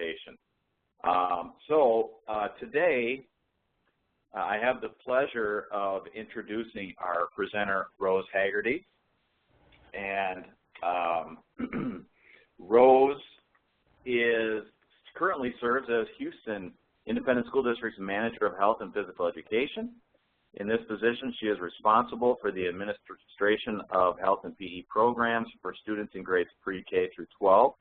presentation. Today, I have the pleasure of introducing our presenter, Rose Haggerty. And Rose currently serves as Houston Independent School District's Manager of Health and Physical Education. In this position, she is responsible for the administration of health and PE programs for students in grades pre-K through 12.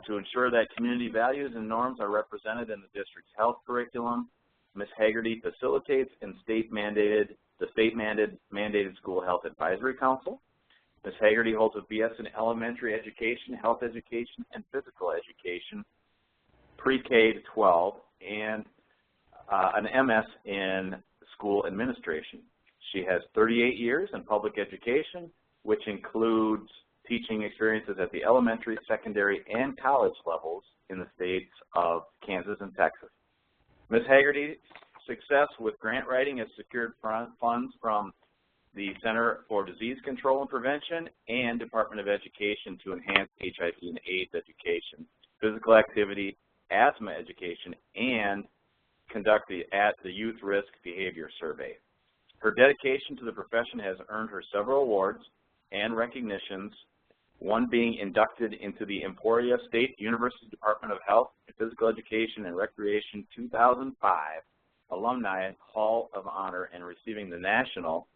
To ensure that community values and norms are represented in the district's health curriculum, Ms. Haggerty facilitates the state-mandated School Health Advisory Council. Ms. Haggerty holds a BS in Elementary Education, Health Education, and Physical Education, pre-K to 12, and an MS in School Administration. She has 38 years in public education, which includes teaching experiences at the elementary, secondary, and college levels in the states of Kansas and Texas. Ms. Haggerty's success with grant writing has secured funds from the Center for Disease Control and Prevention and Department of Education to enhance HIV and AIDS education, physical activity, asthma education, and conduct the Youth Risk Behavior Survey. Her dedication to the profession has earned her several awards and recognitions, one being inducted into the Emporia State University Department of Health, Physical Education, and Recreation 2005 Alumni Hall of Honor and receiving the National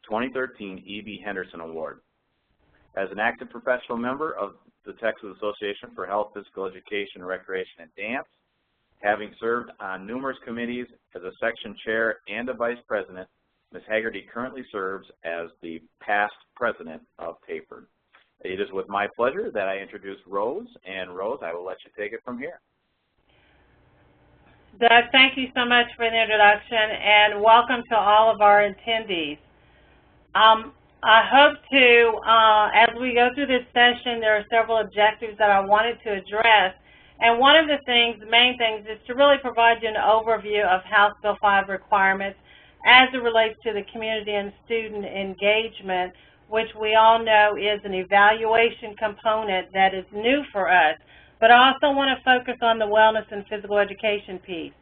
2013 E.B. Henderson Award. As an active professional member of the Texas Association for Health, Physical Education, Recreation, and Dance, having served on numerous committees as a section chair and a vice president, Ms. Haggerty currently serves as the past president of TAPERD. It is with my pleasure that I introduce Rose, and Rose, I will let you take it from here. Doug, thank you so much for the introduction, and welcome to all of our attendees. I hope to, as we go through this session, there are several objectives that I wanted to address, and one of the main things is to really provide you an overview of House Bill 5 requirements as it relates to the community and student engagement, which we all know is an evaluation component that is new for us. But I also want to focus on the wellness and physical education piece.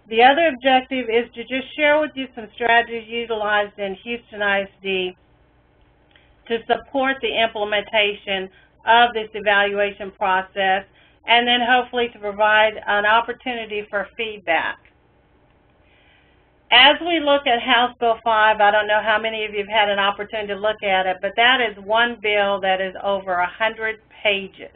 The other objective is to just share with you some strategies utilized in Houston ISD to support the implementation of this evaluation process, and then hopefully to provide an opportunity for feedback. As we look at House Bill 5, I don't know how many of you have had an opportunity to look at it, but that is one bill that is over 100 pages.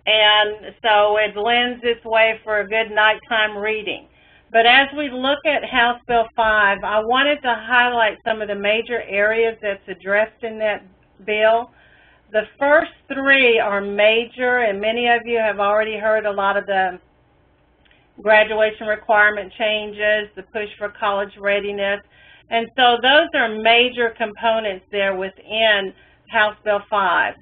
And so it lends its way for a good nighttime reading. But as we look at House Bill 5, I wanted to highlight some of the major areas that's addressed in that bill. The first three are major, and many of you have already heard a lot of the graduation requirement changes, the push for college readiness. And so those are major components there within House Bill 5.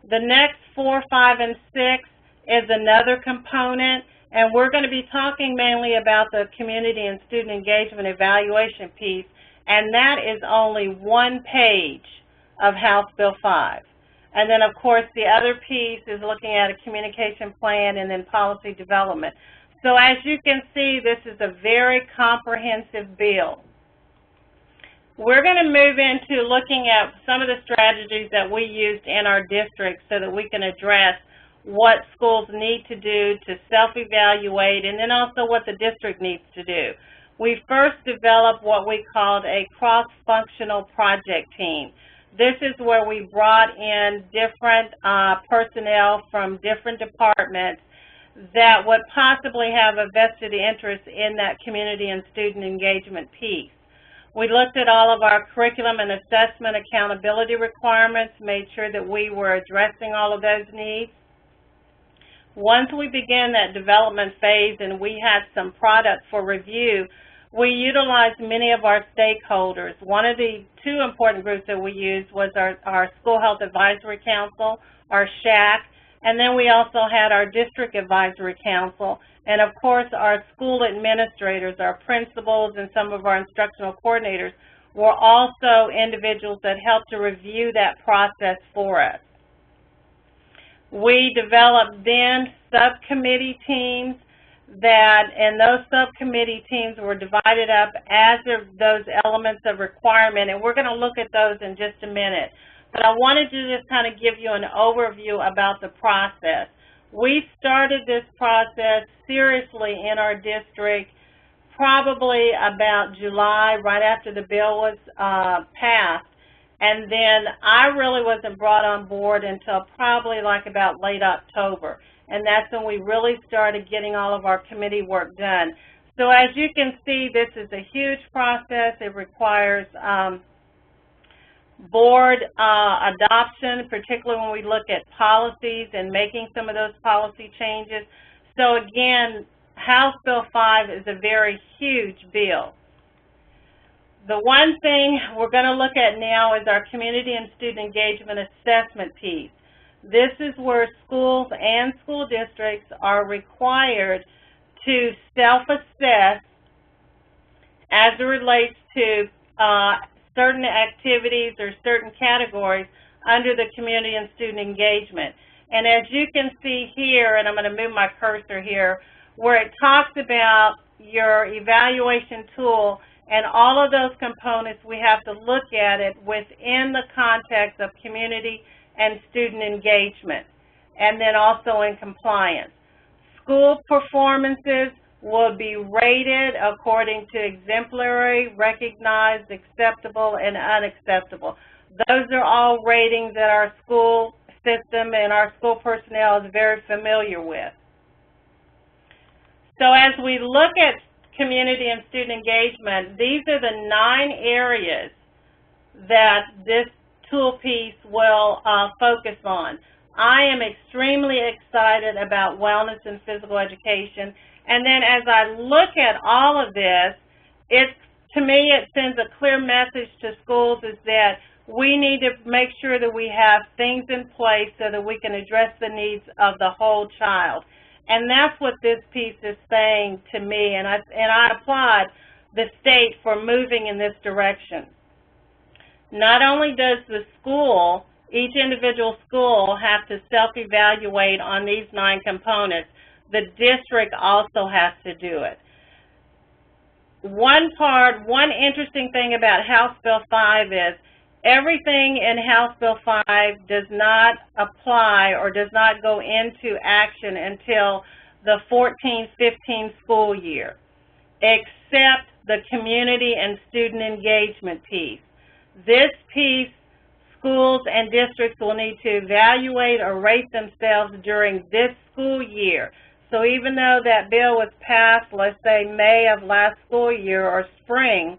The next 4, 5, and 6 is another component, and we're going to be talking mainly about the community and student engagement evaluation piece, and that is only one page of House Bill 5. And then, of course, the other piece is looking at a communication plan and then policy development. So as you can see, this is a very comprehensive bill. We're going to move into looking at some of the strategies that we used in our district so that we can address what schools need to do to self-evaluate, and then also what the district needs to do. We first developed what we called a cross-functional project team. This is where we brought in different personnel from different departments that would possibly have a vested interest in that community and student engagement piece. We looked at all of our curriculum and assessment accountability requirements, made sure that we were addressing all of those needs. Once we began that development phase and we had some product for review, we utilized many of our stakeholders. One of the two important groups that we used was our School Health Advisory Council, our SHAC, and then we also had our District Advisory Council, and of course our school administrators, our principals, and some of our instructional coordinators were also individuals that helped to review that process for us. We developed then subcommittee teams and those subcommittee teams were divided up as those elements of requirement, and we're going to look at those in just a minute. But I wanted to just kind of give you an overview about the process. We started this process seriously in our district probably about July, right after the bill was passed. And then I really wasn't brought on board until probably like about late October. And that's when we really started getting all of our committee work done. So as you can see, this is a huge process. It requires board adoption, particularly when we look at policies and making some of those policy changes. So again, House Bill 5 is a very huge bill. The one thing we're going to look at now is our community and student engagement assessment piece. This is where schools and school districts are required to self-assess as it relates to certain activities or certain categories under the community and student engagement. And as you can see here, and I'm going to move my cursor here, where it talks about your evaluation tool and all of those components, we have to look at it within the context of community and student engagement, and then also in compliance. School performances will be rated according to exemplary, recognized, acceptable, and unacceptable. Those are all ratings that our school system and our school personnel is very familiar with. So as we look at community and student engagement, these are the 9 areas that this tool piece will focus on. I am extremely excited about wellness and physical education. And then as I look at all of this, to me it sends a clear message to schools is that we need to make sure that we have things in place so that we can address the needs of the whole child. And that's what this piece is saying to me, and I applaud the state for moving in this direction. Not only does the school, each individual school, have to self-evaluate on these 9 components, the district also has to do it. One interesting thing about House Bill 5 is everything in House Bill 5 does not apply or does not go into action until the 14-15 school year, except the community and student engagement piece. This piece, schools and districts will need to evaluate or rate themselves during this school year. So even though that bill was passed, let's say May of last school year or spring,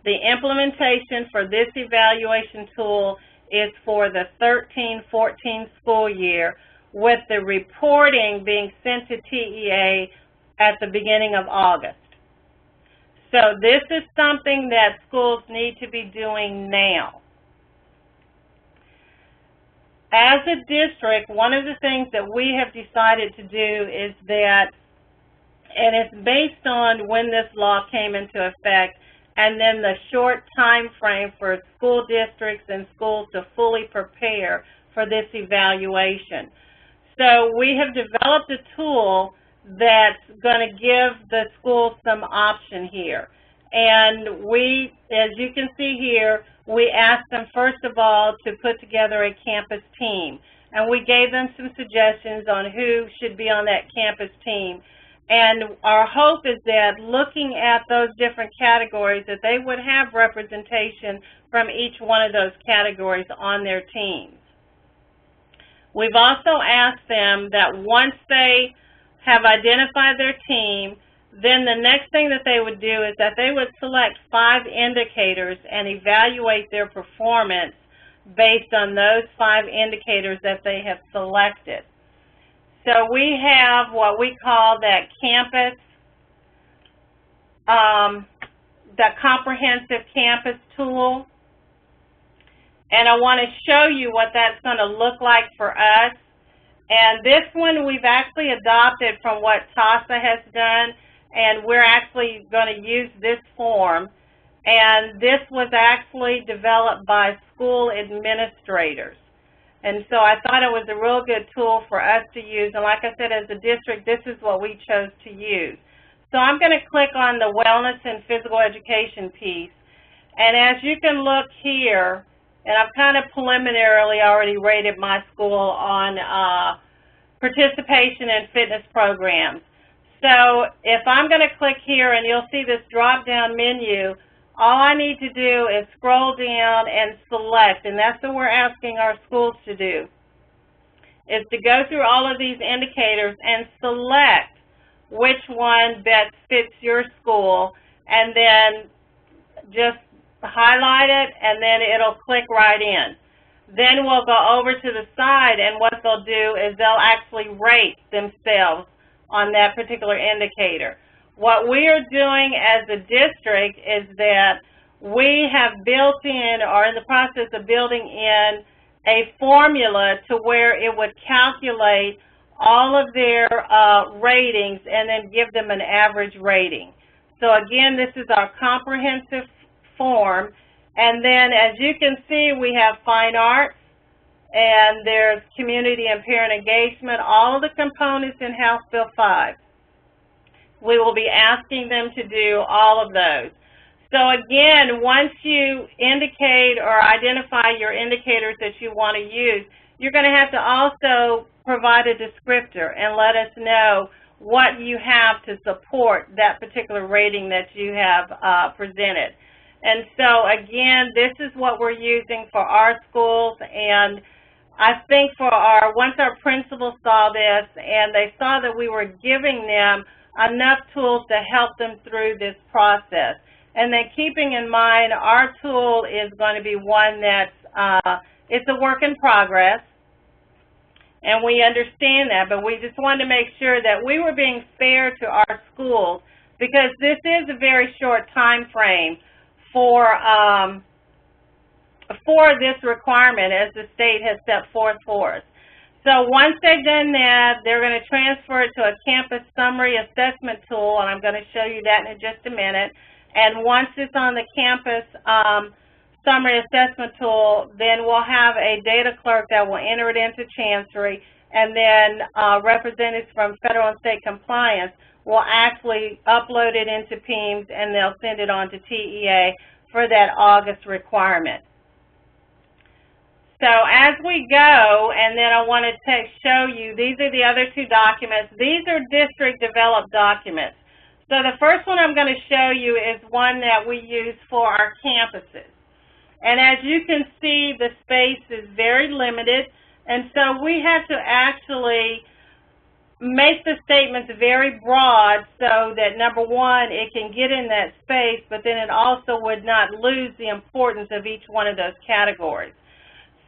the implementation for this evaluation tool is for the 13-14 school year, with the reporting being sent to TEA at the beginning of August. So this is something that schools need to be doing now. As a district, one of the things that we have decided to do is that, and it's based on when this law came into effect, and then the short time frame for school districts and schools to fully prepare for this evaluation. So we have developed a tool that's going to give the schools some option here. And we, as you can see here, we asked them first of all to put together a campus team. And we gave them some suggestions on who should be on that campus team. And our hope is that looking at those different categories, that they would have representation from each one of those categories on their teams. We've also asked them that once they have identified their team, then the next thing that they would do is that they would select 5 indicators and evaluate their performance based on those 5 indicators that they have selected. So we have what we call that campus, that comprehensive campus tool. And I want to show you what that's going to look like for us. And this one we've actually adopted from what TASA has done, and we're actually going to use this form. And this was actually developed by school administrators. And so I thought it was a real good tool for us to use. And like I said, as a district, this is what we chose to use. So I'm going to click on the wellness and physical education piece. And as you can look here, and I've kind of preliminarily already rated my school on participation in fitness programs. So if I'm going to click here, and you'll see this drop-down menu, all I need to do is scroll down and select, and that's what we're asking our schools to do, is to go through all of these indicators and select which one best fits your school, and then just highlight it, and then it'll click right in. Then we'll go over to the side, and what they'll do is they'll actually rate themselves on that particular indicator. What we are doing as a district is that we have built in, or in the process of building in, a formula to where it would calculate all of their ratings and then give them an average rating. So again, this is our comprehensive form. And then as you can see, we have fine arts, and there's community and parent engagement, all of the components in House Bill 5. We will be asking them to do all of those. So again, once you indicate or identify your indicators that you want to use, you're going to have to also provide a descriptor and let us know what you have to support that particular rating that you have presented. And so again, this is what we're using for our schools, and I think for once our principals saw this and they saw that we were giving them enough tools to help them through this process. And then keeping in mind, our tool is going to be one that's, it's a work in progress, and we understand that, but we just wanted to make sure that we were being fair to our schools, because this is a very short time frame for this requirement as the state has set forth for us. So once they've done that, they're going to transfer it to a campus summary assessment tool, and I'm going to show you that in just a minute. And once it's on the campus summary assessment tool, then we'll have a data clerk that will enter it into Chancery, and then representatives from federal and state compliance will actually upload it into PEAMS, and they'll send it on to TEA for that August requirement. So as we go, and then I want to show you, these are the other two documents. These are district-developed documents. So the first one I'm going to show you is one that we use for our campuses. And as you can see, the space is very limited, and so we have to actually make the statements very broad so that, number one, it can get in that space, but then it also would not lose the importance of each one of those categories.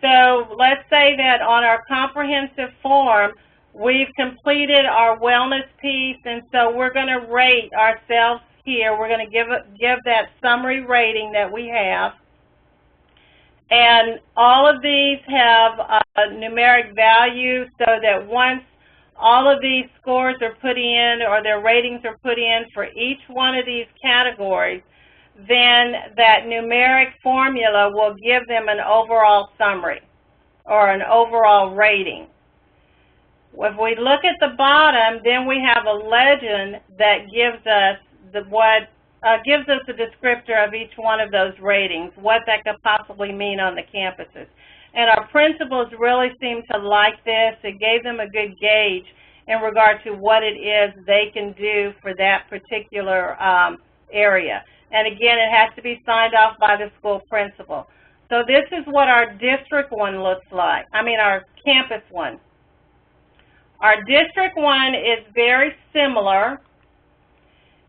So let's say that on our comprehensive form, we've completed our wellness piece, and so we're going to rate ourselves here. We're going to give that summary rating that we have. And all of these have a numeric value, so that once all of these scores are put in, or their ratings are put in for each one of these categories, then that numeric formula will give them an overall summary or an overall rating. If we look at the bottom, then we have a legend that gives us a descriptor of each one of those ratings, what that could possibly mean on the campuses. And our principals really seem to like this. It gave them a good gauge in regard to what it is they can do for that particular area. And again, it has to be signed off by the school principal. So this is what our district one looks like, our campus one. Our district one is very similar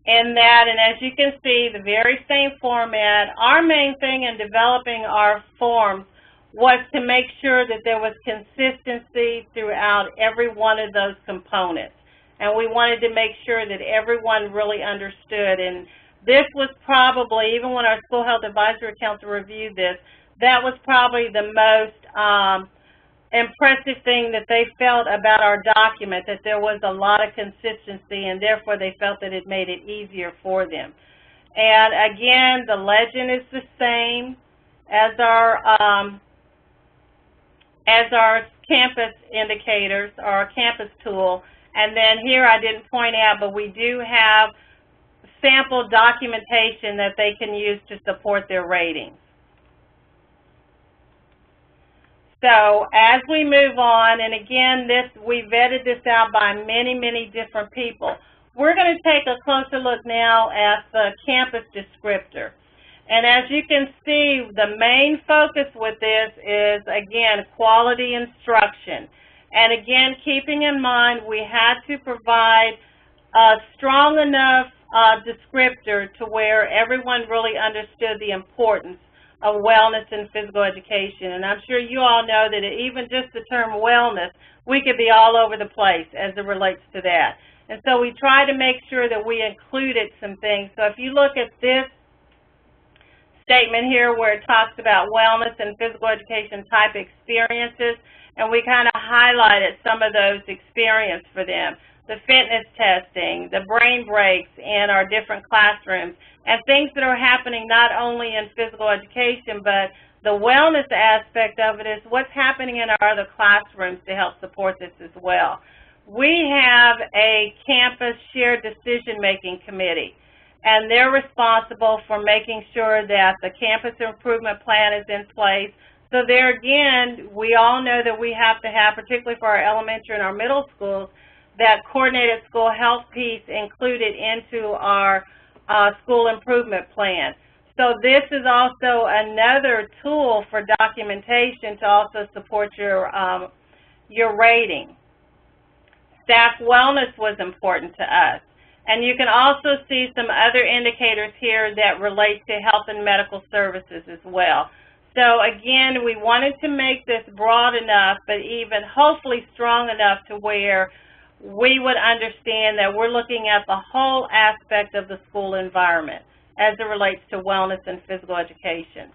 in that, and as you can see, the very same format. Our main thing in developing our forms was to make sure that there was consistency throughout every one of those components. And we wanted to make sure that everyone really understood. And this was probably, even when our School Health Advisory Council reviewed this, that was probably the most impressive thing that they felt about our document, that there was a lot of consistency, and therefore they felt that it made it easier for them. And again, the legend is the same as our as our campus indicators, or our campus tool. And then here I didn't point out, but we do have sample documentation that they can use to support their ratings. So as we move on, and again, we vetted this out by many, many different people. We're going to take a closer look now at the campus descriptor. And as you can see, the main focus with this is, again, quality instruction. And again, keeping in mind, we had to provide a strong enough descriptor to where everyone really understood the importance of wellness and physical education. And I'm sure you all know that even just the term wellness, we could be all over the place as it relates to that. And so we try to make sure that we included some things. So if you look at this statement here where it talks about wellness and physical education type experiences, and we kind of highlighted some of those experiences for them. The fitness testing, the brain breaks in our different classrooms, and things that are happening not only in physical education, but the wellness aspect of it is what's happening in our other classrooms to help support this as well. We have a campus shared decision-making committee, and they're responsible for making sure that the campus improvement plan is in place. So there again, we all know that we have to have, particularly for our elementary and our middle schools, that coordinated school health piece included into our school improvement plan. So this is also another tool for documentation to also support your rating. Staff wellness was important to us. And you can also see some other indicators here that relate to health and medical services as well. So again, we wanted to make this broad enough, but even hopefully strong enough to where we would understand that we're looking at the whole aspect of the school environment as it relates to wellness and physical education.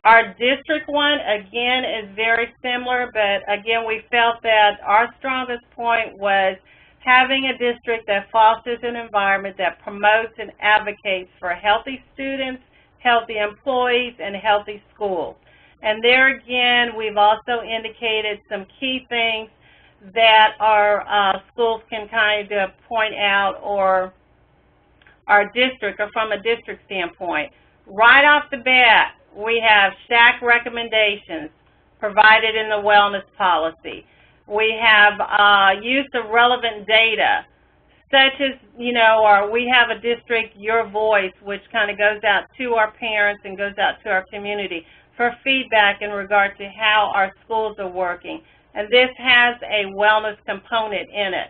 Our district one, again, is very similar, but again, we felt that our strongest point was having a district that fosters an environment that promotes and advocates for healthy students, healthy employees, and healthy schools. And there again, we've also indicated some key things that our schools can kind of point out, or our district, or from a district standpoint. Right off the bat, we have SHAC recommendations provided in the wellness policy. We have use of relevant data, such as, we have a district, Your Voice, which kind of goes out to our parents and goes out to our community for feedback in regard to how our schools are working. And this has a wellness component in it.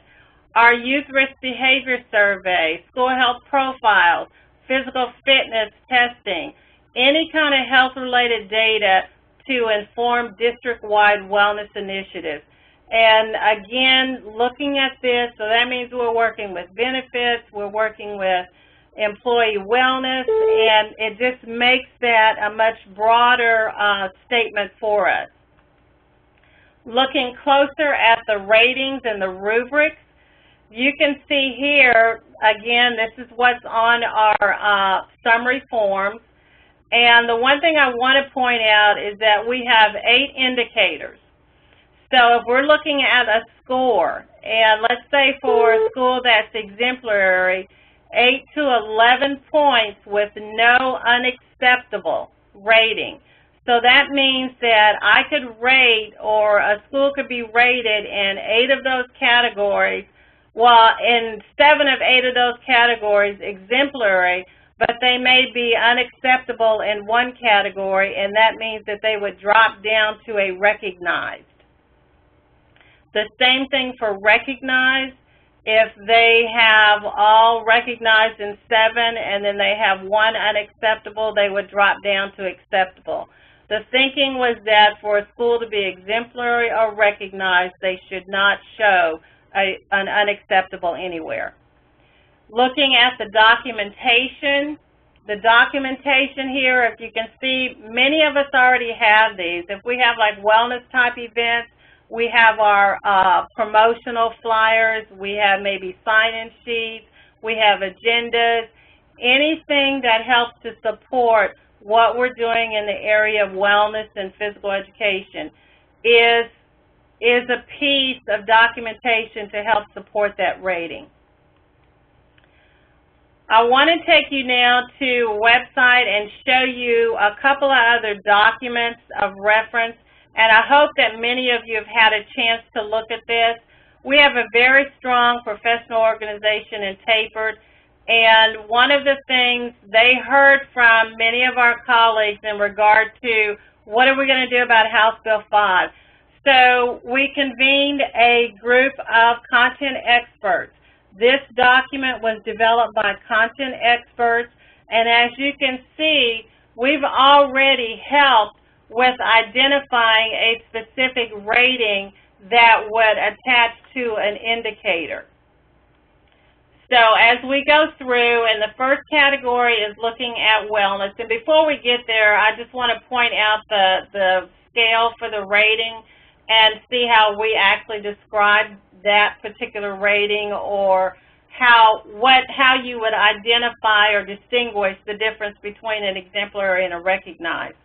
Our youth risk behavior survey, school health profiles, physical fitness testing, any kind of health-related data to inform district-wide wellness initiatives. And again, looking at this, so that means we're working with benefits, we're working with employee wellness, and it just makes that a much broader statement for us. Looking closer at the ratings and the rubrics, you can see here, again, this is what's on our summary forms. And the one thing I want to point out is that we have 8 indicators. So if we're looking at a score, and let's say for a school that's exemplary, 8 to 11 points with no unacceptable rating. So that means that I could rate, or a school could be rated in 8 of those categories, while in 7 of 8 of those categories exemplary, but they may be unacceptable in one category, and that means that they would drop down to a recognized. The same thing for recognized. If they have all recognized in 7 and then they have 1 unacceptable, they would drop down to acceptable. The thinking was that for a school to be exemplary or recognized, they should not show an unacceptable anywhere. Looking at the documentation here, if you can see, many of us already have these. If we have like wellness type events, we have our promotional flyers, we have maybe sign-in sheets, we have agendas, anything that helps to support what we're doing in the area of wellness and physical education. is a piece of documentation to help support that rating. I want to take you now to a website and show you a couple of other documents of reference, and I hope that many of you have had a chance to look at this. We have a very strong professional organization in Tapered, and one of the things they heard from many of our colleagues in regard to what are we going to do about House Bill 5. So we convened a group of content experts. This document was developed by content experts, and as you can see, we've already helped with identifying a specific rating that would attach to an indicator. So as we go through, and the first category is looking at wellness, and before we get there, I just want to point out the scale for the rating and see how we actually describe that particular rating, or how you would identify or distinguish the difference between an exemplary and a recognized.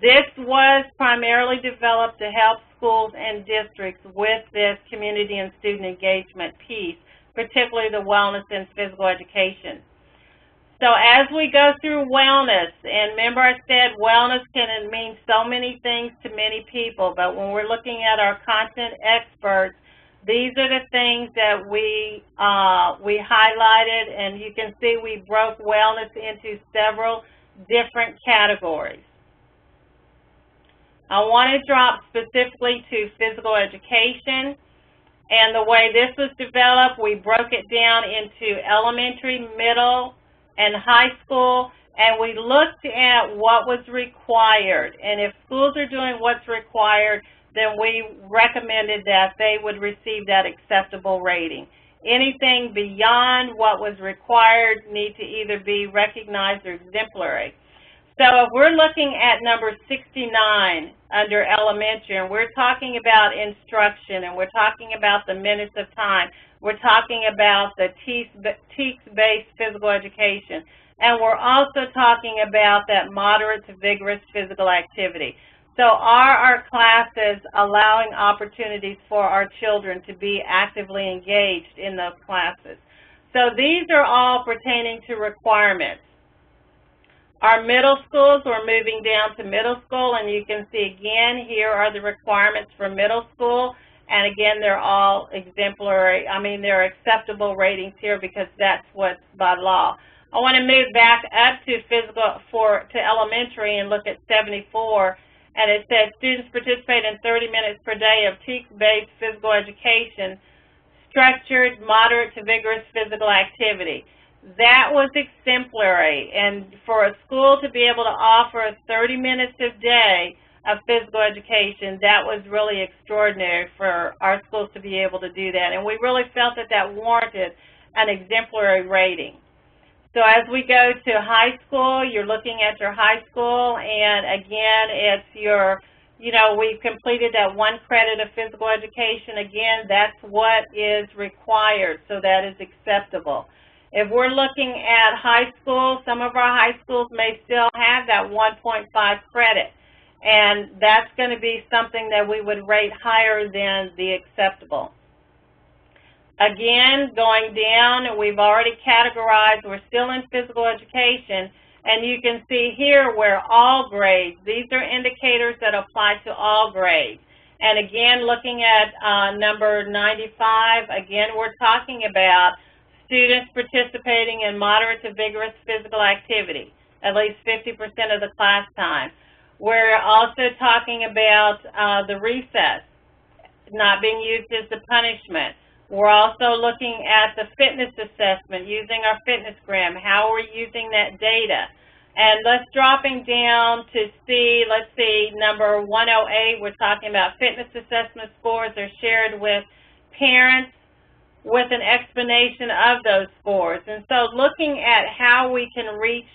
This was primarily developed to help schools and districts with this community and student engagement piece, particularly the wellness and physical education. So as we go through wellness, and remember I said wellness can mean so many things to many people, but when we're looking at our content experts, these are the things that we highlighted, and you can see we broke wellness into several different categories. I want to drop specifically to physical education, and the way this was developed, we broke it down into elementary, middle, and high school, and we looked at what was required. And if schools are doing what's required, then we recommended that they would receive that acceptable rating. Anything beyond what was required need to either be recognized or exemplary. So if we're looking at number 69 under elementary, and we're talking about instruction, and we're talking about the minutes of time, we're talking about the TEKS-based physical education, and we're also talking about that moderate to vigorous physical activity. So are our classes allowing opportunities for our children to be actively engaged in those classes? So these are all pertaining to requirements. Our middle schools, we're moving down to middle school, and you can see again, here are the requirements for middle school, and again, they're all exemplary. I mean, they're acceptable ratings here because that's what's by law. I want to move back up to elementary and look at 74, and it says students participate in 30 minutes per day of TEKS-based physical education, structured, moderate to vigorous physical activity. That was exemplary, and for a school to be able to offer 30 minutes a day of physical education, that was really extraordinary for our schools to be able to do that, and we really felt that that warranted an exemplary rating. So as we go to high school, you're looking at your high school, and again, it's your, we've completed that 1 credit of physical education. Again, that's what is required, so that is acceptable. If we're looking at high school, some of our high schools may still have that 1.5 credit, and that's going to be something that we would rate higher than the acceptable. Again, going down, we've already categorized, we're still in physical education, and you can see here where all grades, these are indicators that apply to all grades. And again, looking at number 95, again, we're talking about students participating in moderate to vigorous physical activity, at least 50% of the class time. We're also talking about the recess not being used as a punishment. We're also looking at the fitness assessment, using our fitnessgram, how we're using that data. And let's dropping down to see, let's see, number 108, we're talking about fitness assessment scores are shared with parents with an explanation of those scores. And so looking at how we can reach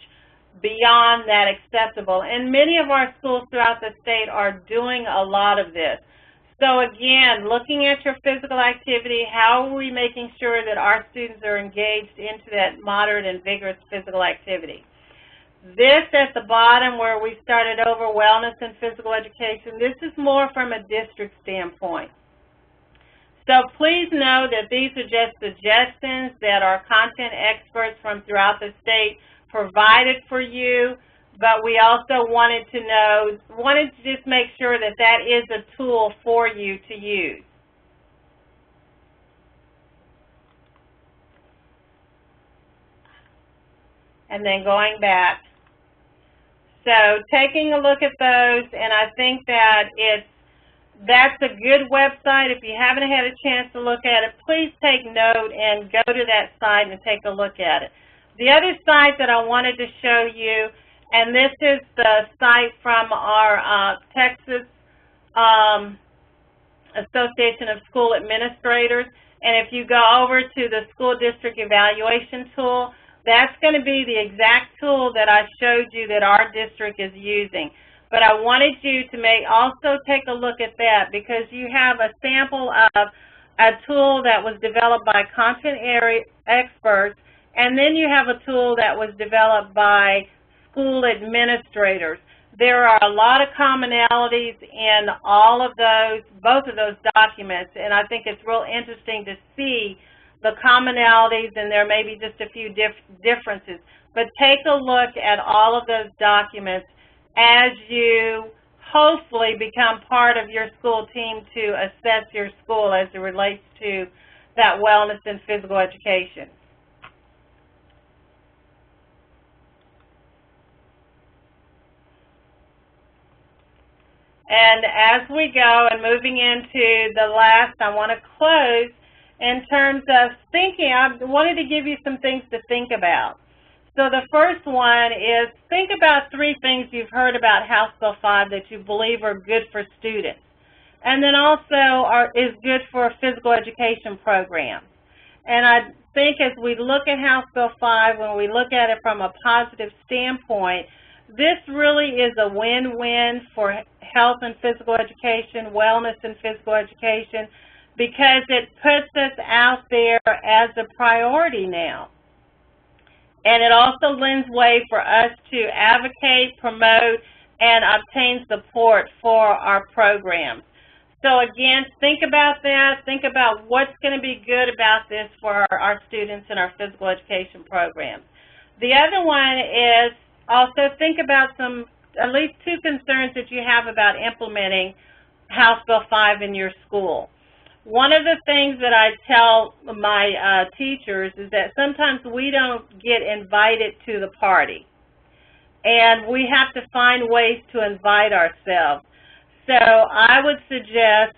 beyond that acceptable. And many of our schools throughout the state are doing a lot of this. So again, looking at your physical activity, how are we making sure that our students are engaged into that moderate and vigorous physical activity? This at the bottom where we started over wellness and physical education, this is more from a district standpoint. So please know that these are just suggestions that our content experts from throughout the state provided for you, but we also wanted to just make sure that that is a tool for you to use. And then going back. So taking a look at those, and I think that that's a good website. If you haven't had a chance to look at it, please take note and go to that site and take a look at it. The other site that I wanted to show you, and this is the site from our Texas Association of School Administrators, and if you go over to the School District Evaluation Tool, that's going to be the exact tool that I showed you that our district is using. But I wanted you to also take a look at that, because you have a sample of a tool that was developed by content area experts, and then you have a tool that was developed by school administrators. There are a lot of commonalities in both of those documents, and I think it's real interesting to see the commonalities, and there may be just a few differences. But take a look at all of those documents as you hopefully become part of your school team to assess your school as it relates to that wellness and physical education. And as we go and moving into the last, I want to close in terms of thinking. I wanted to give you some things to think about. So the first one is think about 3 things you've heard about House Bill 5 that you believe are good for students, and then also is good for physical education programs. And I think as we look at House Bill 5, when we look at it from a positive standpoint, this really is a win-win for health and physical education, wellness and physical education, because it puts us out there as a priority now. And it also lends way for us to advocate, promote, and obtain support for our programs. So again, think about that. Think about what's going to be good about this for our students in our physical education programs. The other one is also think about at least 2 concerns that you have about implementing House Bill 5 in your school. One of the things that I tell my teachers is that sometimes we don't get invited to the party, and we have to find ways to invite ourselves. So I would suggest,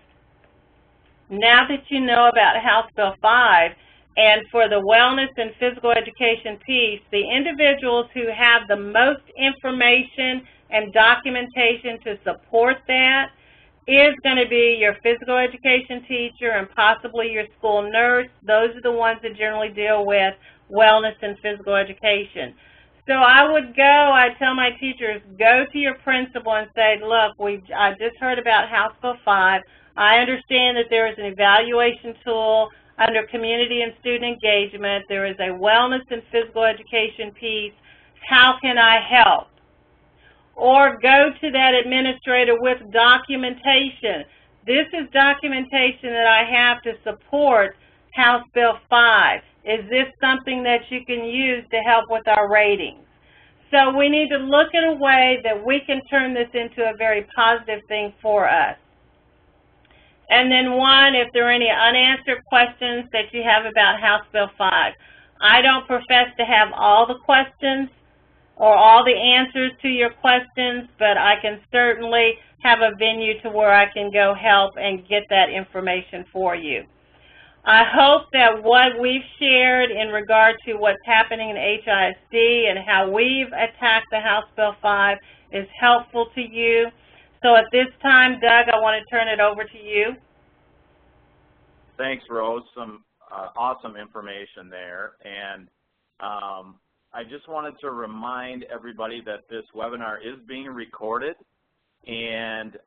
now that you know about House Bill 5, and for the wellness and physical education piece, the individuals who have the most information and documentation to support that is going to be your physical education teacher and possibly your school nurse. Those are the ones that generally deal with wellness and physical education. So I tell my teachers, go to your principal and say, look, I just heard about House Bill 5. I understand that there is an evaluation tool under community and student engagement. There is a wellness and physical education piece. How can I help? Or go to that administrator with documentation. This is documentation that I have to support House Bill 5. Is this something that you can use to help with our ratings? So we need to look at a way that we can turn this into a very positive thing for us. And then if there are any unanswered questions that you have about House Bill 5. I don't profess to have all the questions or all the answers to your questions, but I can certainly have a venue to where I can go help and get that information for you. I hope that what we've shared in regard to what's happening in HISD and how we've attacked the House Bill 5 is helpful to you. So at this time, Doug, I want to turn it over to you. Thanks, Rose. Some awesome information there. And I just wanted to remind everybody that this webinar is being recorded, and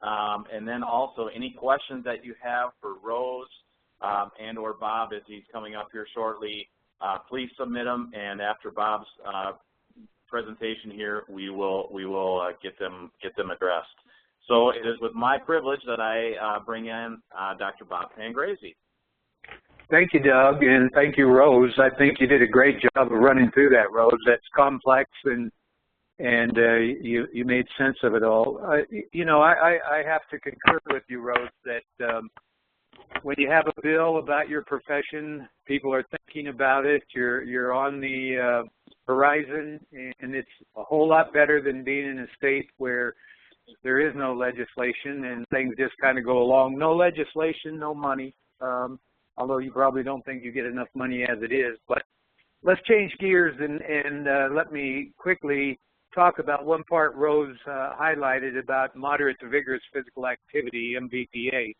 then also any questions that you have for Rose and or Bob as he's coming up here shortly, please submit them, and after Bob's presentation here, we will get them addressed. So it is with my privilege that I bring in Dr. Bob Pangrazi. Thank you, Doug, and thank you, Rose. I think you did a great job of running through that, Rose. That's complex, and you made sense of it all. You know, I have to concur with you, Rose, that when you have a bill about your profession, people are thinking about it. You're on the horizon, and it's a whole lot better than being in a state where there is no legislation and things just kind of go along. No legislation, no money. Although you probably don't think you get enough money as it is. But let's change gears and let me quickly talk about one part Rose highlighted about moderate to vigorous physical activity, MVPA.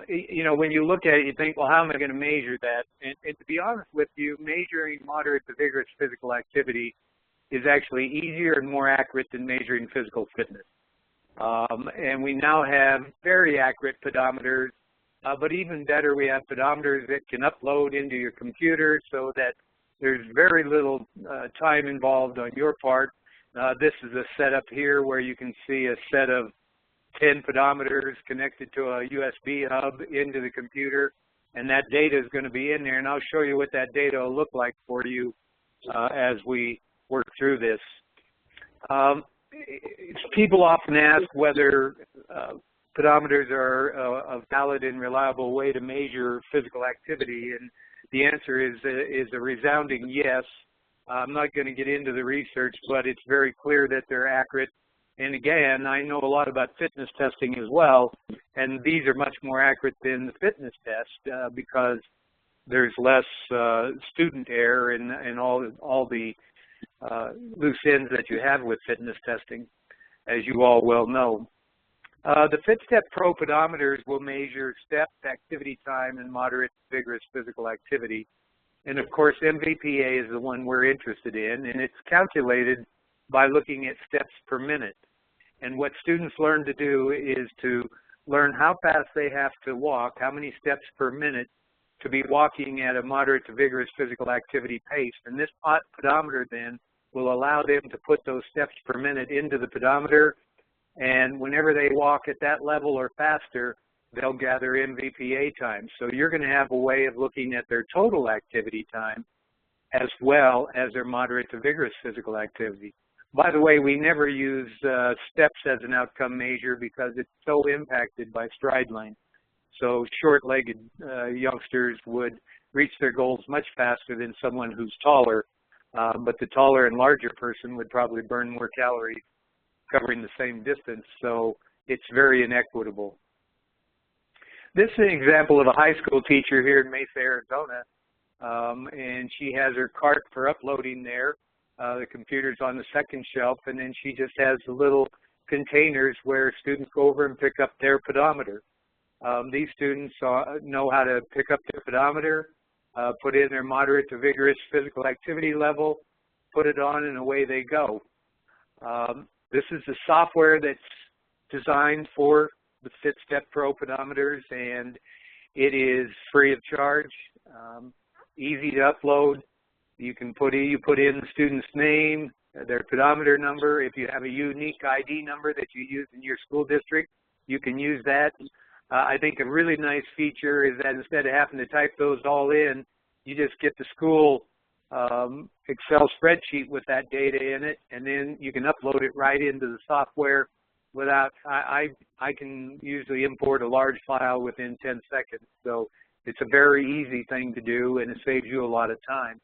You know, when you look at it, you think, well, how am I going to measure that? And to be honest with you, measuring moderate to vigorous physical activity is actually easier and more accurate than measuring physical fitness. And we now have very accurate pedometers. But even better, we have pedometers that can upload into your computer so that there's very little time involved on your part. This is a setup here where you can see a set of 10 pedometers connected to a USB hub into the computer, and that data is going to be in there, and I'll show you what that data will look like for you as we work through this. People often ask whether pedometers are a valid and reliable way to measure physical activity, and the answer is a resounding yes. I'm not going to get into the research, but it's very clear that they're accurate. And again, I know a lot about fitness testing as well, and these are much more accurate than the fitness test because there's less student error and all the loose ends that you have with fitness testing, as you all well know. The FitStep Pro pedometers will measure steps, activity time, and moderate vigorous physical activity. And of course, MVPA is the one we're interested in, and it's calculated by looking at steps per minute. And what students learn to do is to learn how fast they have to walk, how many steps per minute to be walking at a moderate to vigorous physical activity pace. And this pedometer then will allow them to put those steps per minute into the pedometer, and whenever they walk at that level or faster, they'll gather MVPA time. So you're going to have a way of looking at their total activity time as well as their moderate to vigorous physical activity. By the way, we never use steps as an outcome measure because it's so impacted by stride length. So short-legged youngsters would reach their goals much faster than someone who's taller, but the taller and larger person would probably burn more calories covering the same distance, so it's very inequitable. This is an example of a high school teacher here in Mayfair Donuts, and she has her cart for uploading there. The computer's on the second shelf, and then she just has the little containers where students go over and pick up their pedometer. These students know how to pick up their pedometer, put in their moderate to vigorous physical activity level, put it on, and away they go. This is the software that's designed for the FitStep Pro pedometers, and it is free of charge, easy to upload. You put in the student's name, their pedometer number. If you have a unique ID number that you use in your school district, you can use that. I think a really nice feature is that instead of having to type those all in, you just get the school Excel spreadsheet with that data in it, and then you can upload it right into the software without, I can usually import a large file within 10 seconds. So it's a very easy thing to do, and it saves you a lot of time.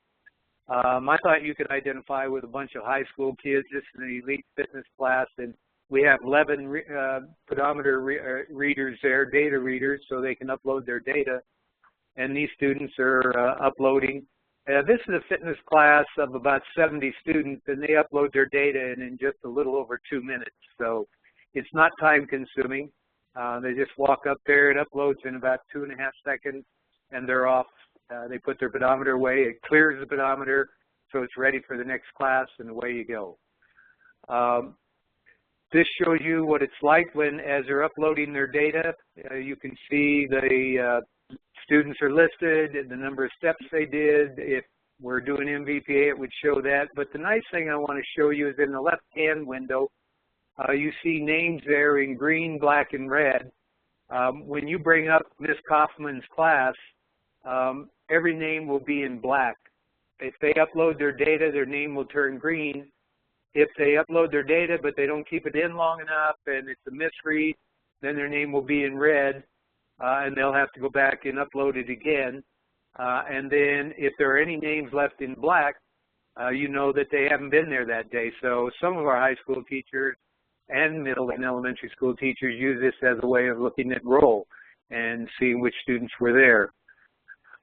I thought you could identify with a bunch of high school kids. This is an elite fitness class, and we have 11 pedometer readers there, data readers, so they can upload their data. And these students are uploading. This is a fitness class of about 70 students, and they upload their data in just a little over 2 minutes. So it's not time consuming. They just walk up there, it uploads in about 2.5 seconds, and they're off. They put their pedometer away, it clears the pedometer, so it's ready for the next class, and away you go. This shows you what it's like when, as they're uploading their data, you can see the students are listed, the number of steps they did. If we're doing MVPA, it would show that. But the nice thing I want to show you is in the left-hand window, you see names there in green, black, and red. When you bring up Ms. Kaufman's class, every name will be in black. If they upload their data, their name will turn green. If they upload their data but they don't keep it in long enough and it's a misread, then their name will be in red, and they'll have to go back and upload it again. And then if there are any names left in black, you know that they haven't been there that day. So some of our high school teachers and middle and elementary school teachers use this as a way of looking at roll and seeing which students were there.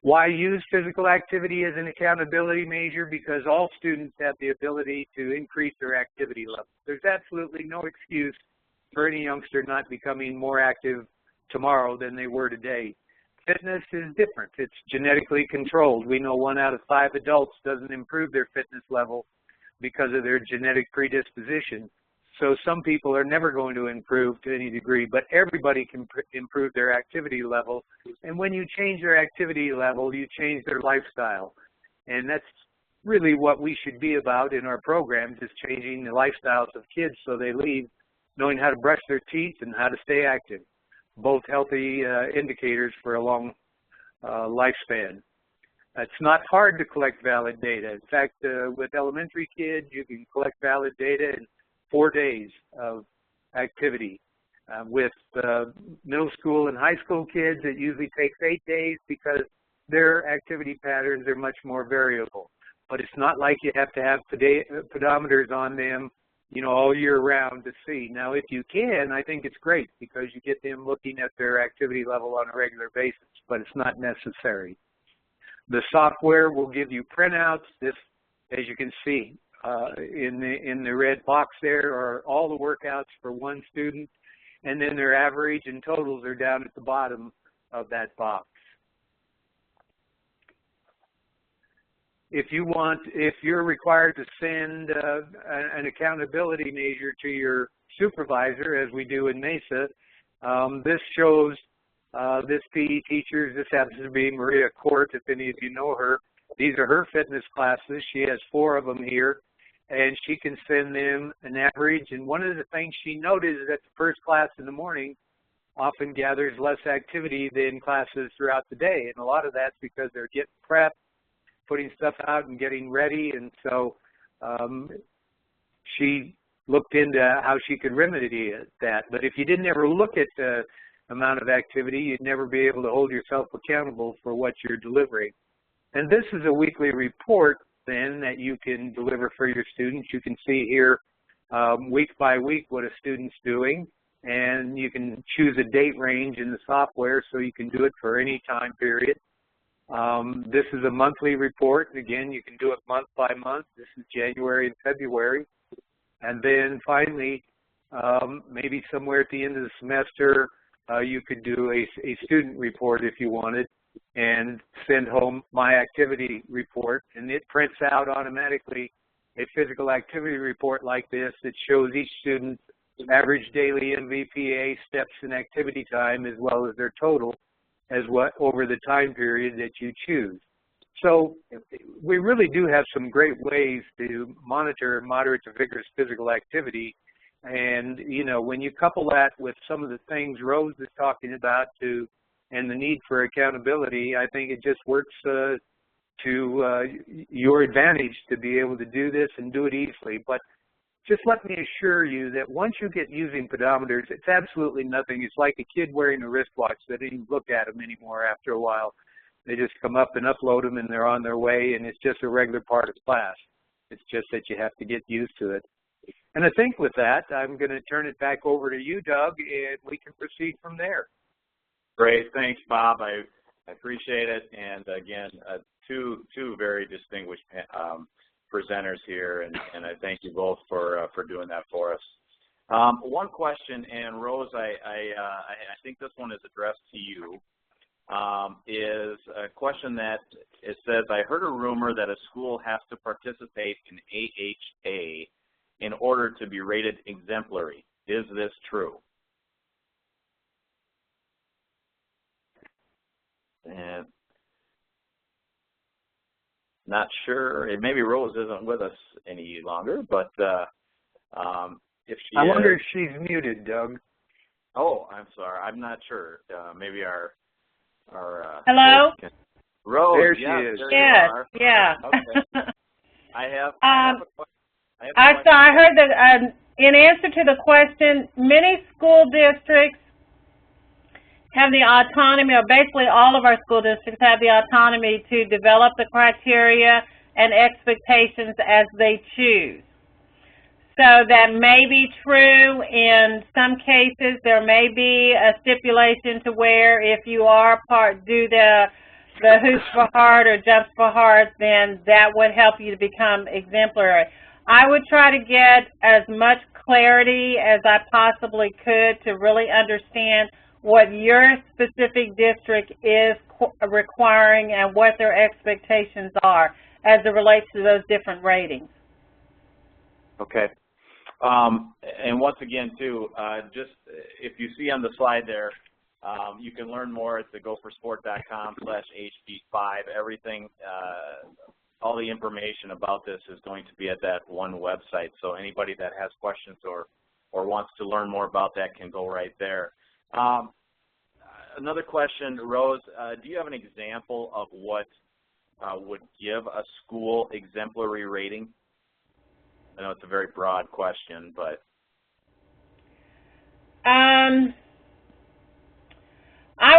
Why use physical activity as an accountability measure? Because all students have the ability to increase their activity level. There's absolutely no excuse for any youngster not becoming more active tomorrow than they were today. Fitness is different. It's genetically controlled. We know 1 out of 5 adults doesn't improve their fitness level because of their genetic predisposition. So some people are never going to improve to any degree, but everybody can improve their activity level. And when you change their activity level, you change their lifestyle. And that's really what we should be about in our programs, is changing the lifestyles of kids so they leave knowing how to brush their teeth and how to stay active, both healthy indicators for a long lifespan. It's not hard to collect valid data. In fact, with elementary kids, you can collect valid data in 4 days of activity. With middle school and high school kids, it usually takes 8 days because their activity patterns are much more variable. But it's not like you have to have pedometers on them, you know, all year round to see. Now, if you can, I think it's great because you get them looking at their activity level on a regular basis, but it's not necessary. The software will give you printouts. This, as you can see, in the red box there are all the workouts for one student, and then their average and totals are down at the bottom of that box. If you're required to send an accountability measure to your supervisor, as we do in Mesa, this shows this PE teacher. This happens to be Maria Court, if any of you know her. These are her fitness classes. She has 4 of them here, and she can send them an average. And one of the things she noted is that the first class in the morning often gathers less activity than classes throughout the day. And a lot of that's because they're getting prepped, putting stuff out and getting ready. And so she looked into how she could remedy that. But if you didn't ever look at the amount of activity, you'd never be able to hold yourself accountable for what you're delivering. And this is a weekly report then that you can deliver for your students. You can see here week by week what a student's doing, and you can choose a date range in the software so you can do it for any time period. This is a monthly report. Again, you can do it month by month. This is January and February. And then finally, maybe somewhere at the end of the semester, you could do a student report if you wanted, and send home my activity report, and it prints out automatically a physical activity report like this that shows each student's average daily MVPA, steps, and activity time, as well as their total over the time period that you choose. So we really do have some great ways to monitor moderate to vigorous physical activity. And, you know, when you couple that with some of the things Rose is talking about and the need for accountability, I think it just works to your advantage to be able to do this and do it easily. But just let me assure you that once you get using pedometers, it's absolutely nothing. It's like a kid wearing a wristwatch. They don't even look at them anymore after a while. They just come up and upload them, and they're on their way, and it's just a regular part of class. It's just that you have to get used to it. And I think with that, I'm going to turn it back over to you, Doug, and we can proceed from there. Great. Thanks, Bob. I appreciate it. And again, two very distinguished presenters here, and I thank you both for doing that for us. One question, and Rose, I think this one is addressed to you, is a question that it says, I heard a rumor that a school has to participate in AHA in order to be rated exemplary. Is this true? And not sure. Maybe Rose isn't with us any longer, but if she I wonder is, if she's muted, Doug. Oh, I'm sorry. I'm not sure. Maybe our hello? Rose. There she yes, is. There Yes, you are. yeah. Okay. I have a question. I heard that in answer to the question, many school districts have the autonomy, or basically all of our school districts have the autonomy to develop the criteria and expectations as they choose. So that may be true in some cases. There may be a stipulation to where if you are do the hoops for heart or jumps for heart, then that would help you to become exemplary. I would try to get as much clarity as I possibly could to really understand what your specific district is requiring and what their expectations are as it relates to those different ratings. Okay. And once again, too, just if you see on the slide there, you can learn more at the gophersport.com/HB5. Everything, all the information about this is going to be at that one website. So anybody that has questions or wants to learn more about that can go right there. Another question, Rose, do you have an example of what would give a school exemplary rating? I know it's a very broad question, but I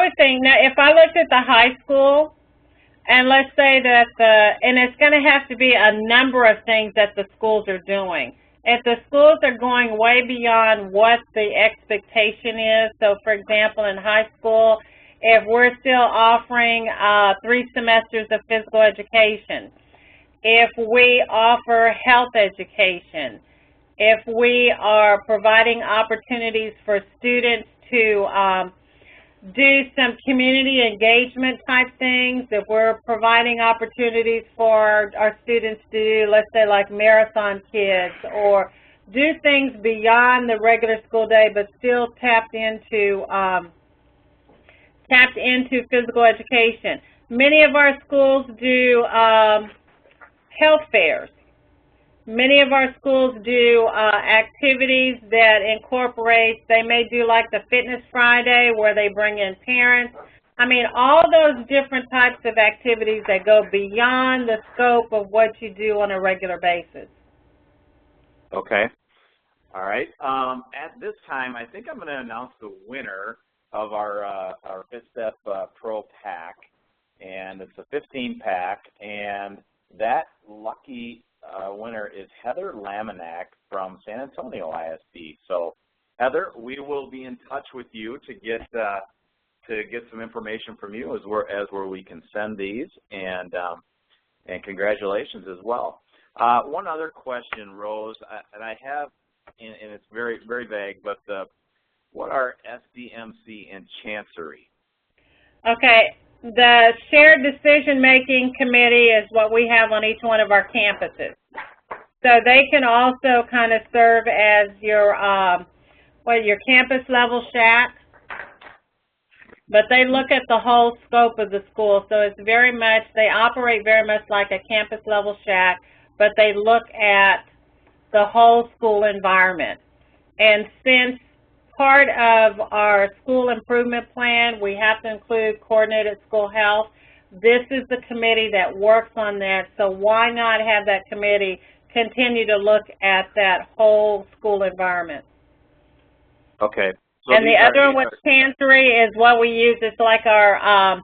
would think now if I looked at the high school, and let's say that and it's going to have to be a number of things that the schools are doing. If the schools are going way beyond what the expectation is, so for example in high school, if we're still offering 3 semesters of physical education, if we offer health education, if we are providing opportunities for students to do some community engagement type things, if we're providing opportunities for our students to do, let's say like marathon kids, or do things beyond the regular school day but still tapped into physical education. Many of our schools do health fairs. Many of our schools do activities that incorporate, they may do like the Fitness Friday where they bring in parents. I mean, all those different types of activities that go beyond the scope of what you do on a regular basis. Okay. All right. At this time, I think I'm going to announce the winner of our FitStep Pro Pack, and it's a 15-pack, and that lucky winner is Heather Laminack from San Antonio ISD. So, Heather, we will be in touch with you to get some information from you as where we can send these, and congratulations as well. One other question, Rose, and I have, and it's very, very vague, but what are SDMC and Chancery? Okay. The Shared Decision-Making Committee is what we have on each one of our campuses. So they can also kind of serve as your campus level shack, but they look at the whole scope of the school. So it's very much, they operate very much like a campus level shack, but they look at the whole school environment. And since part of our school improvement plan, we have to include coordinated school health. This is the committee that works on that, so why not have that committee continue to look at that whole school environment? Okay. So and the other one with Chancery is what we use. It's like our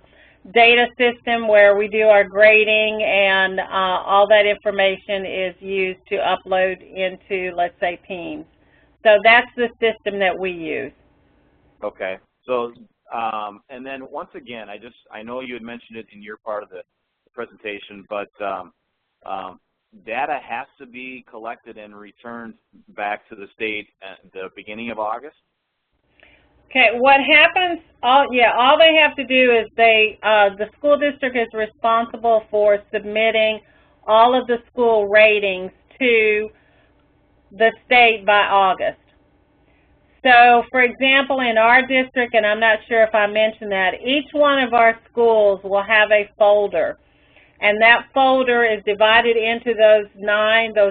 data system where we do our grading, and all that information is used to upload into, let's say, Teams. So that's the system that we use. Okay. So, and then once again, I know you had mentioned it in your part of the presentation, but data has to be collected and returned back to the state at the beginning of August? Okay, what happens, all they have to do is the school district is responsible for submitting all of the school ratings to the state by August. So, for example, in our district, and I'm not sure if I mentioned that, each one of our schools will have a folder. and that folder is divided into those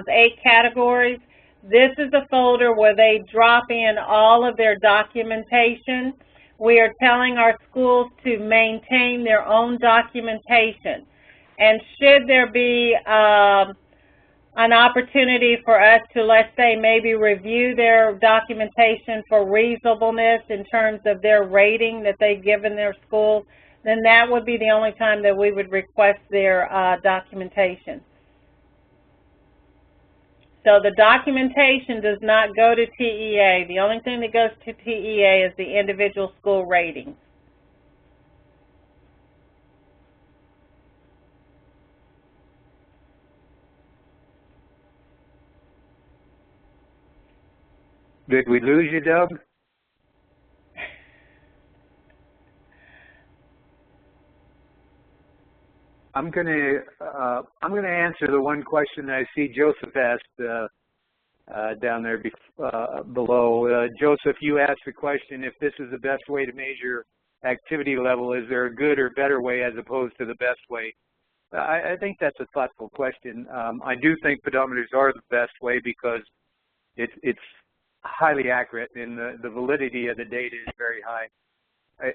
8 categories. This is a folder where they drop in all of their documentation. We are telling our schools to maintain their own documentation. And should there be an opportunity for us to, let's say, maybe review their documentation for reasonableness in terms of their rating that they've given their schools, then that would be the only time that we would request their documentation. So the documentation does not go to TEA. The only thing that goes to TEA is the individual school ratings. Did we lose you, Doug? I'm going to answer the one question I see Joseph asked down there below. Joseph, you asked the question, if this is the best way to measure activity level, is there a good or better way as opposed to the best way? I think that's a thoughtful question. I do think pedometers are the best way because it's highly accurate and the validity of the data is very high.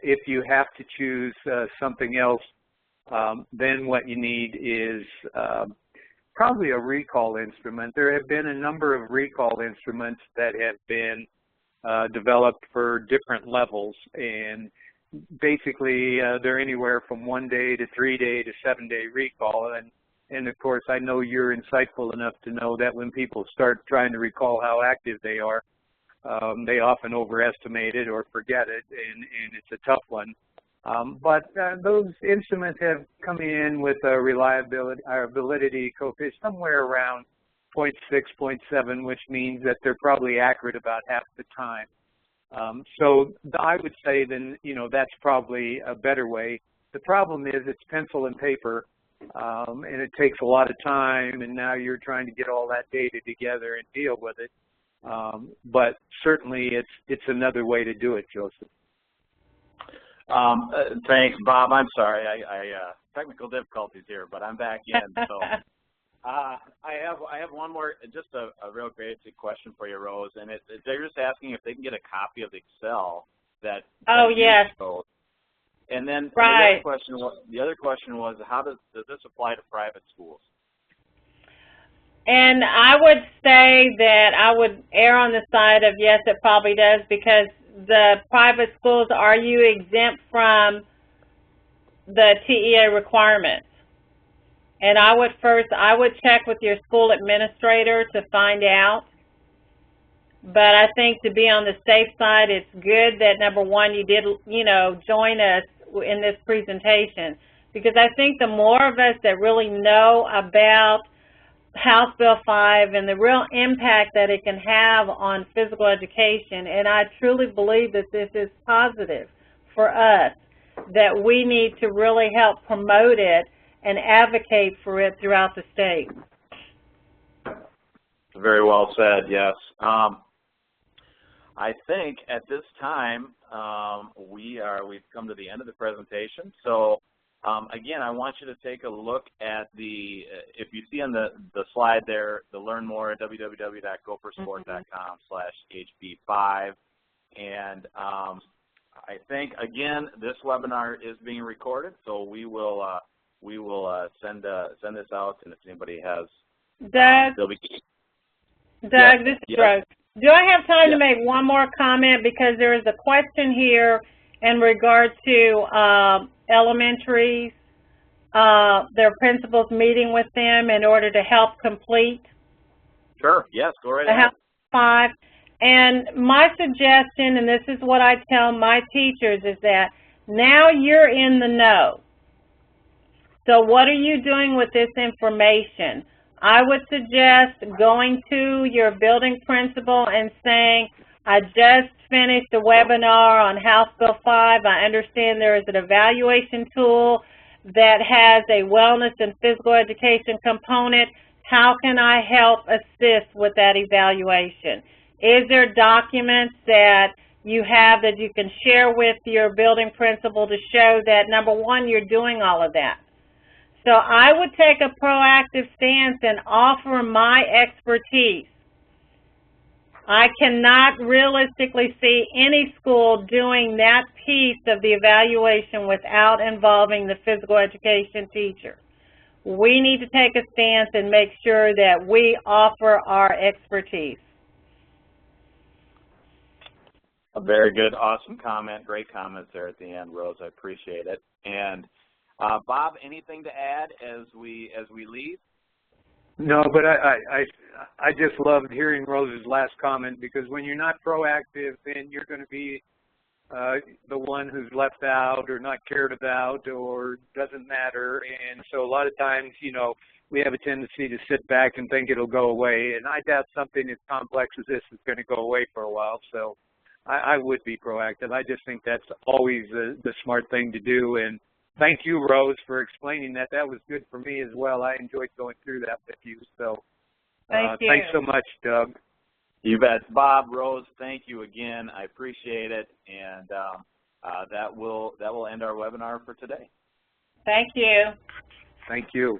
If you have to choose something else, then what you need is probably a recall instrument. There have been a number of recall instruments that have been developed for different levels, and basically they're anywhere from 1 day to 3 day to 7 day recall. And of course, I know you're insightful enough to know that when people start trying to recall how active they are, they often overestimate it or forget it, and it's a tough one. But those instruments have come in with a reliability or validity coefficient somewhere around 0.6, 0.7, which means that they're probably accurate about half the time. So I would say then, that's probably a better way. The problem is it's pencil and paper, and it takes a lot of time, and now you're trying to get all that data together and deal with it. But certainly it's another way to do it, Joseph. Thanks, Bob. I'm sorry. I technical difficulties here, but I'm back in. So I have one more, just a real basic question for you, Rose, and they're just asking if they can get a copy of the Excel that. Oh, yes. Code. And then right. the other question was how does this apply to private schools? And I would say that I would err on the side of yes, it probably does, because the private schools, are you exempt from the TEA requirements? And I would check with your school administrator to find out. But I think to be on the safe side, it's good that, number one, you did, join us in this presentation, because I think the more of us that really know about House Bill 5 and the real impact that it can have on physical education, and I truly believe that this is positive for us, that we need to really help promote it and advocate for it throughout the state. Very well said, yes. I think at this time we've come to the end of the presentation. So again, I want you to take a look at if you see on the slide there, the learn more at www.gophersport.com/HB5. And I think, again, this webinar is being recorded, so we will send this out, and if anybody has, Doug, this is Rose. Do I have time to make one more comment, because there is a question here in regard to elementaries, their principals meeting with them in order to help complete? Sure, yes, go right ahead. 5. And my suggestion, and this is what I tell my teachers, is that now you're in the know. So what are you doing with this information? I would suggest going to your building principal and saying, I just finished a webinar on House Bill 5. I understand there is an evaluation tool that has a wellness and physical education component. How can I help assist with that evaluation? Is there documents that you have that you can share with your building principal to show that, number one, you're doing all of that? So I would take a proactive stance and offer my expertise. I cannot realistically see any school doing that piece of the evaluation without involving the physical education teacher. We need to take a stance and make sure that we offer our expertise. A very good, awesome comment. Great comments there at the end, Rose. I appreciate it. And Bob, anything to add as we leave? No, but I just loved hearing Rose's last comment, because when you're not proactive, then you're going to be the one who's left out or not cared about or doesn't matter. And so a lot of times, you know, we have a tendency to sit back and think it'll go away. And I doubt something as complex as this is going to go away for a while. So I would be proactive. I just think that's always the smart thing to do. And thank you, Rose, for explaining that. That was good for me as well. I enjoyed going through that with you. So Thank you. Thanks so much, Doug. You bet. Bob, Rose, thank you again. I appreciate it. And that will end our webinar for today. Thank you. Thank you.